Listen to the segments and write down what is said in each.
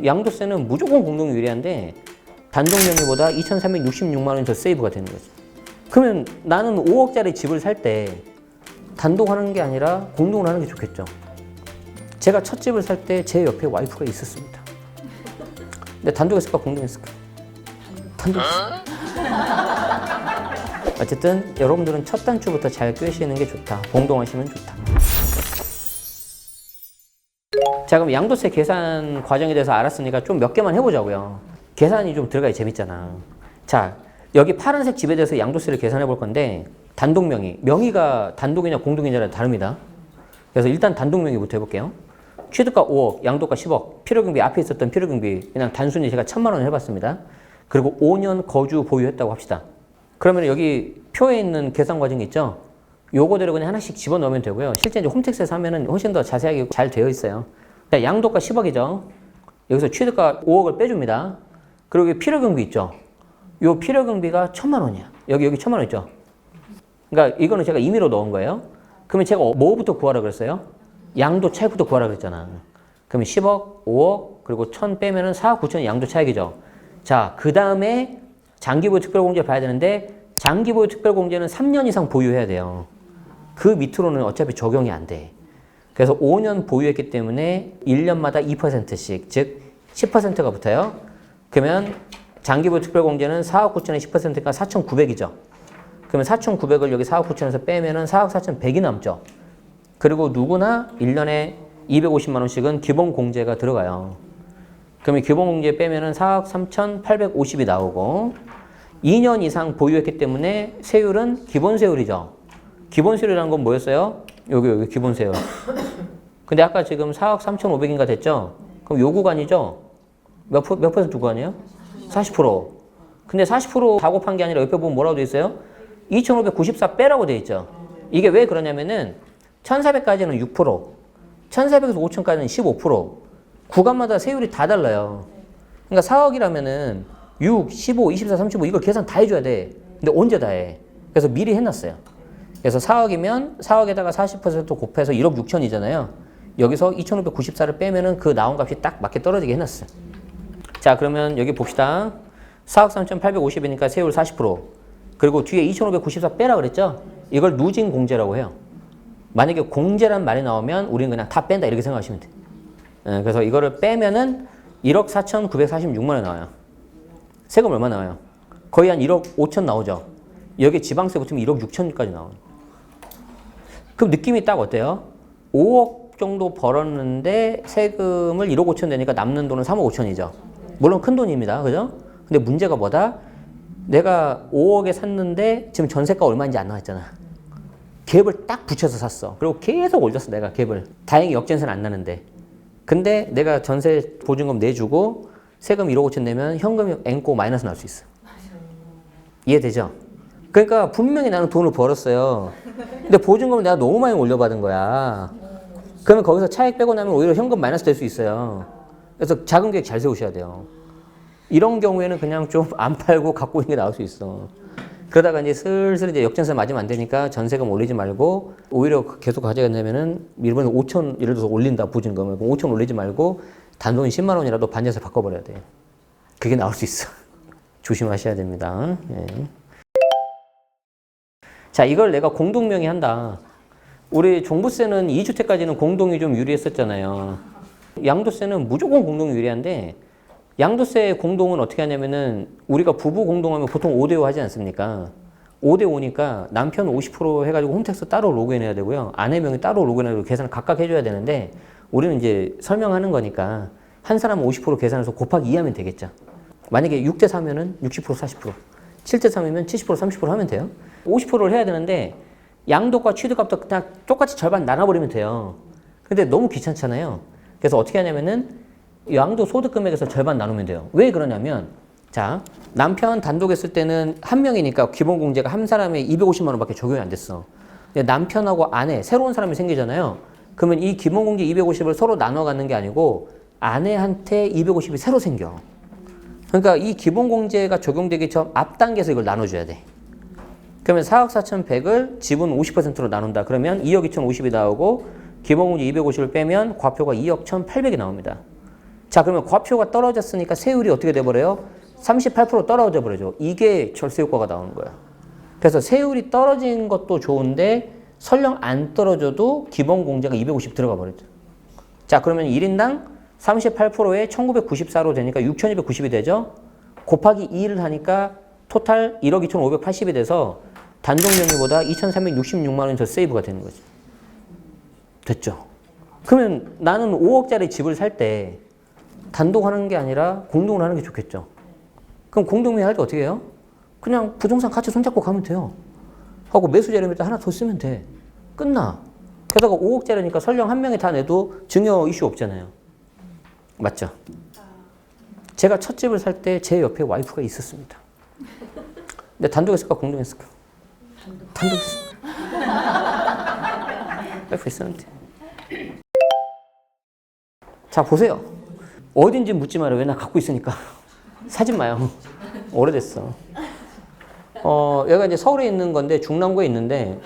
양도세는 무조건 공동 유리한데 단독 명의보다 2,366만 원이 더 세이브가 되는 거죠. 그러면 나는 5억짜리 집을 살 때 단독하는 게 아니라 공동으로 하는 게 좋겠죠. 제가 첫 집을 살 때 제 옆에 와이프가 있었습니다. 근데 단독했을까 공동했을까? 단독했어요. 어쨌든 여러분들은 첫 단추부터 잘 꿰시는 게 좋다. 공동하시면 좋다. 자, 그럼 양도세 계산 과정에 대해서 알았으니까 좀 몇 개만 해보자고요. 계산이 좀 들어가야 재밌잖아. 자, 여기 파란색 집에 대해서 양도세를 계산해 볼 건데 단독 명의. 명의가 단독이냐 공동이냐랑 다릅니다. 그래서 일단 단독 명의부터 해볼게요. 취득가 5억, 양도가 10억, 필요경비 앞에 있었던 필요경비 그냥 단순히 제가 1,000만 원을 해봤습니다. 그리고 5년 거주 보유했다고 합시다. 그러면 여기 표에 있는 계산 과정이 있죠? 요거대로 그냥 하나씩 집어넣으면 되고요. 실제 이제 홈택스에서 하면은 훨씬 더 자세하게 잘 되어 있어요. 자, 양도가 10억이죠. 여기서 취득가 5억을 빼줍니다. 그리고 여기 필요경비 있죠? 요 필요경비가 1,000만 원이야. 여기 1,000만 원 있죠? 그러니까 이거는 제가 임의로 넣은 거예요. 그러면 제가 뭐부터 구하라 그랬어요? 양도 차익부터 구하라 그랬잖아. 그러면 10억, 5억, 그리고 1,000 빼면은 4억 9천이 양도 차익이죠. 자, 그 다음에 장기보유 특별공제 봐야 되는데 장기보유 특별공제는 3년 이상 보유해야 돼요. 그 밑으로는 어차피 적용이 안 돼. 그래서 5년 보유했기 때문에 1년마다 2%씩, 즉 10%가 붙어요. 그러면 장기보유 특별공제는 4억 9천에 10%니까 4,900이죠. 그러면 4,900을 여기 4억 9천에서 빼면은 4억 4,100이 남죠. 그리고 누구나 1년에 250만 원씩은 기본공제가 들어가요. 그러면 기본공제 빼면은 4억 3,850이 나오고 2년 이상 보유했기 때문에 세율은 기본세율이죠. 기본세율이라는 건 뭐였어요? 여기 기본세율. 근데 아까 지금 4억 3,500인가 됐죠? 그럼 요 구간이죠? 몇 퍼센트 구간이에요? 40%. 근데 40% 다 곱한 게 아니라 옆에 보면 뭐라고 돼 있어요? 2,594 빼라고 돼 있죠. 이게 왜 그러냐면은 1,400까지는 6%, 1,400에서 5,000까지는 15%. 구간마다 세율이 다 달라요. 그러니까 4억이라면은 6, 15, 24, 35 이걸 계산 다 해줘야 돼. 근데 언제 다 해? 그래서 미리 해놨어요. 그래서 4억이면 4억에다가 40% 곱해서 1억 6천이잖아요. 여기서 2,594를 빼면은 그 나온 값이 딱 맞게 떨어지게 해놨어요. 자, 그러면 여기 봅시다. 4억 3,850이니까 세율 40%. 그리고 뒤에 2,594 빼라 그랬죠? 이걸 누진 공제라고 해요. 만약에 공제란 말이 나오면 우리는 그냥 다 뺀다 이렇게 생각하시면 돼. 그래서 이거를 빼면은 1억 4,946만 원 나와요. 세금 얼마 나와요? 거의 한 1억 5천 나오죠. 여기 지방세 붙으면 1억 6천까지 나와요. 그럼 느낌이 딱 어때요? 5억 정도 벌었는데 세금을 1억 5천 내니까 남는 돈은 3억 5천이죠. 물론 큰 돈입니다. 그죠? 근데 문제가 뭐다? 내가 5억에 샀는데 지금 전세가 얼마인지 안 나왔잖아. 갭을 딱 붙여서 샀어. 그리고 계속 올렸어, 내가 갭을. 다행히 역전세는 안 나는데. 근데 내가 전세 보증금 내주고 세금 1억 5천 내면 현금이 앵꼬 마이너스 날 수 있어. 이해되죠? 그러니까 분명히 나는 돈을 벌었어요. 근데 보증금을 내가 너무 많이 올려받은 거야. 그러면 거기서 차익 빼고 나면 오히려 현금 마이너스 될 수 있어요. 그래서 자금 계획 잘 세우셔야 돼요. 이런 경우에는 그냥 좀 안 팔고 갖고 있는 게 나올 수 있어. 그러다가 이제 슬슬 이제 역전세 맞으면 안 되니까 전세금 올리지 말고 오히려 계속 가져간다면은 이번에 5천 예를 들어서 올린다 보증금을 5천 올리지 말고 단돈 10만 원이라도 반전세 바꿔버려야 돼. 그게 나올 수 있어. 조심하셔야 됩니다. 예. 자, 이걸 내가 공동명의 한다. 우리 종부세는 2주택까지는 공동이 좀 유리했었잖아요. 양도세는 무조건 공동이 유리한데 양도세 공동은 어떻게 하냐면은 우리가 부부 공동하면 보통 5대5 하지 않습니까? 5대5니까 남편 50% 해가지고 홈택스 따로 로그인해야 되고요. 아내 명의 따로 로그인해가지고 계산을 각각 해줘야 되는데 우리는 이제 설명하는 거니까 한 사람은 50% 계산해서 곱하기 2 하면 되겠죠. 만약에 6대4면은 60% 40%, 7대3이면 70% 30% 하면 돼요. 50%를 해야 되는데 양도과 취득값도 그냥 똑같이 절반 나눠버리면 돼요. 근데 너무 귀찮잖아요. 그래서 어떻게 하냐면은 양도 소득 금액에서 절반 나누면 돼요. 왜 그러냐면 자, 남편 단독 했을 때는 한 명이니까 기본 공제가 한 사람에 250만 원밖에 적용이 안 됐어. 근데 남편하고 아내, 새로운 사람이 생기잖아요. 그러면 이 기본 공제 250을 서로 나눠 갖는 게 아니고 아내한테 250이 새로 생겨. 그러니까 이 기본 공제가 적용되기 전 앞당겨서 이걸 나눠줘야 돼. 그러면 4억 4,100을 지분 50%로 나눈다. 그러면 2억 2,050이 나오고 기본 공제 250을 빼면 과표가 2억 1,800이 나옵니다. 자, 그러면 과표가 떨어졌으니까 세율이 어떻게 돼버려요? 38% 떨어져 버려죠. 이게 절세 효과가 나오는 거야. 그래서 세율이 떨어진 것도 좋은데 설령 안 떨어져도 기본 공제가 250 들어가 버리죠. 자, 그러면 1인당 38%에 1994로 되니까 6290이 되죠. 곱하기 2를 하니까 토탈 1억 2580이 돼서 단독 명의보다 2366만 원이 더 세이브가 되는 거지. 됐죠? 그러면 나는 5억짜리 집을 살 때 단독 하는 게 아니라 공동으로 하는 게 좋겠죠. 그럼 공동명의 할 때 어떻게 해요? 그냥 부동산 같이 손잡고 가면 돼요. 하고 매수 자료면 하나 더 쓰면 돼. 끝나. 게다가 5억짜리니까 설령 한 명이 다 내도 증여 이슈 없잖아요. 맞죠? 제가 첫 집을 살 때 제 옆에 와이프가 있었습니다. 근데 단독했을까 공동했을까? 단독했어. 와이프 있었는데. 자, 보세요. 어딘지 묻지 마라. 왜 나 갖고 있으니까. 사지 마요. 오래됐어. 얘가 이제 서울에 있는 건데 중랑구에 있는데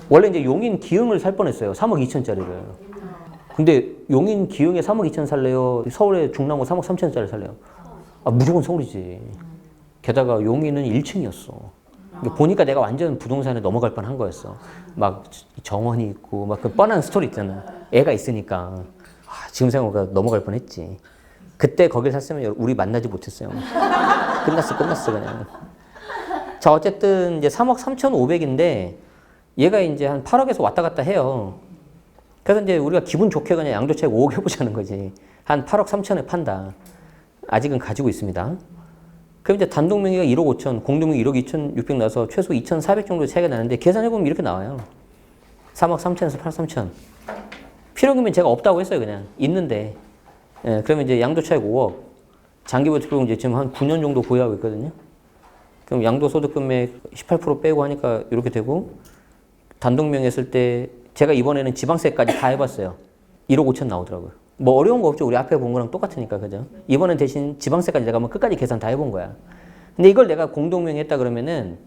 원래 이제 용인 기흥을 살 뻔했어요. 3억 2천짜리를. 근데 용인 기흥에 3억 2천 살래요? 서울에 중랑구 3억 3천짜리 살래요? 아, 무조건 서울이지. 게다가 용인은 1층이었어. 보니까 내가 완전 부동산에 넘어갈 뻔한 거였어. 막 정원이 있고 막 그 뻔한 스토리 있잖아. 애가 있으니까. 지금 생각해보니까 넘어갈 뻔했지. 그때 거길 샀으면 우리 만나지 못했어요. 끝났어 그냥. 자, 어쨌든 이제 3억 3,500인데 얘가 이제 한 8억에서 왔다 갔다 해요. 그래서 이제 우리가 기분 좋게 그냥 양도차익 5억 해보자는 거지. 한 8억 3천에 판다. 아직은 가지고 있습니다. 그럼 이제 단독 명의가 1억 5천, 공동 명의 1억 2,600 나서 최소 2,400 정도 차이가 나는데 계산해보면 이렇게 나와요. 3억 3천에서 8억 3천. 필요금은 제가 없다고 했어요, 그냥. 있는데. 예, 그러면 이제 양도차익 5억. 장기보증금 이제 지금 한 9년 정도 보유하고 있거든요. 그럼 양도소득금액 18% 빼고 하니까 이렇게 되고, 단독 명의 했을 때 제가 이번에는 지방세까지 다 해봤어요. 1억 5천 나오더라고요. 뭐 어려운 거 없죠. 우리 앞에 본 거랑 똑같으니까, 그죠? 이번엔 대신 지방세까지 내가 한번 끝까지 계산 다 해본 거야. 근데 이걸 내가 공동명의 했다 그러면은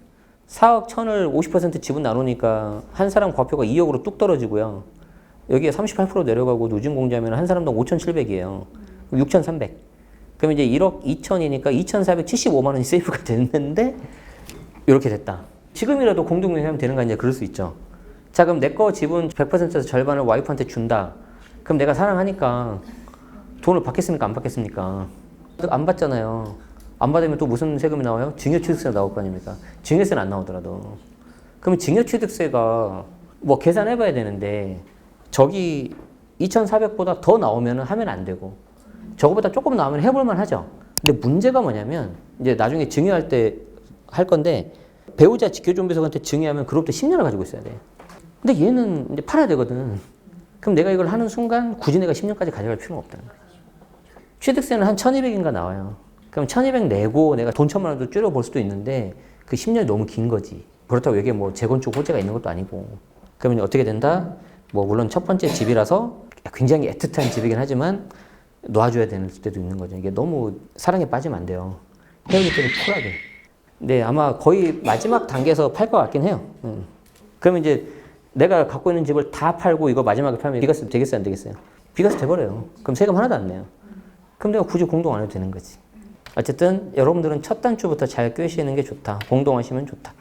4억 1천을 50% 지분 나누니까 한 사람 과표가 2억으로 뚝 떨어지고요. 여기에 38% 내려가고 누진공제하면 한 사람당 5,700이에요. 6,300. 그럼 이제 1억 2천이니까 2,475만 원이 세이브가 됐는데 이렇게 됐다. 지금이라도 공동명의 하면 되는 거 아니냐 그럴 수 있죠. 자, 그럼 내 거 지분 100%에서 절반을 와이프한테 준다. 그럼 내가 사랑하니까 돈을 받겠습니까? 안 받겠습니까? 안 받잖아요. 안 받으면 또 무슨 세금이 나와요? 증여취득세가 나올 거 아닙니까? 증여세는 안 나오더라도. 그러면 증여취득세가 뭐 계산해봐야 되는데 저기 2,400보다 더 나오면 하면 안 되고 저거보다 조금 나오면 해볼만 하죠. 근데 문제가 뭐냐면 이제 나중에 증여할 때 할 건데 배우자 직계존비속한테 증여하면 그로부터 10년을 가지고 있어야 돼. 근데 얘는 이제 팔아야 되거든. 그럼 내가 이걸 하는 순간 굳이 내가 10년까지 가져갈 필요가 없다는 거야. 취득세는 한 1,200인가 나와요. 그럼 1,200 내고 내가 돈 1,000만 원도 줄여볼 수도 있는데 그 10년이 너무 긴 거지. 그렇다고 이게 뭐 재건축 호재가 있는 것도 아니고. 그러면 어떻게 된다? 뭐 물론 첫 번째 집이라서 굉장히 애틋한 집이긴 하지만 놔줘야 되는 때도 있는 거죠. 이게 너무 사랑에 빠지면 안 돼요. 헤어질 때는 쿨하게. 근데 아마 거의 마지막 단계에서 팔 것 같긴 해요. 그러면 이제 내가 갖고 있는 집을 다 팔고 이거 마지막에 팔면 비과세 되겠어요? 안 되겠어요? 비과세 돼버려요. 그럼 세금 하나도 안 내요. 그럼 내가 굳이 공동 안 해도 되는 거지. 어쨌든 여러분들은 첫 단추부터 잘 꿰시는 게 좋다. 공동하시면 좋다.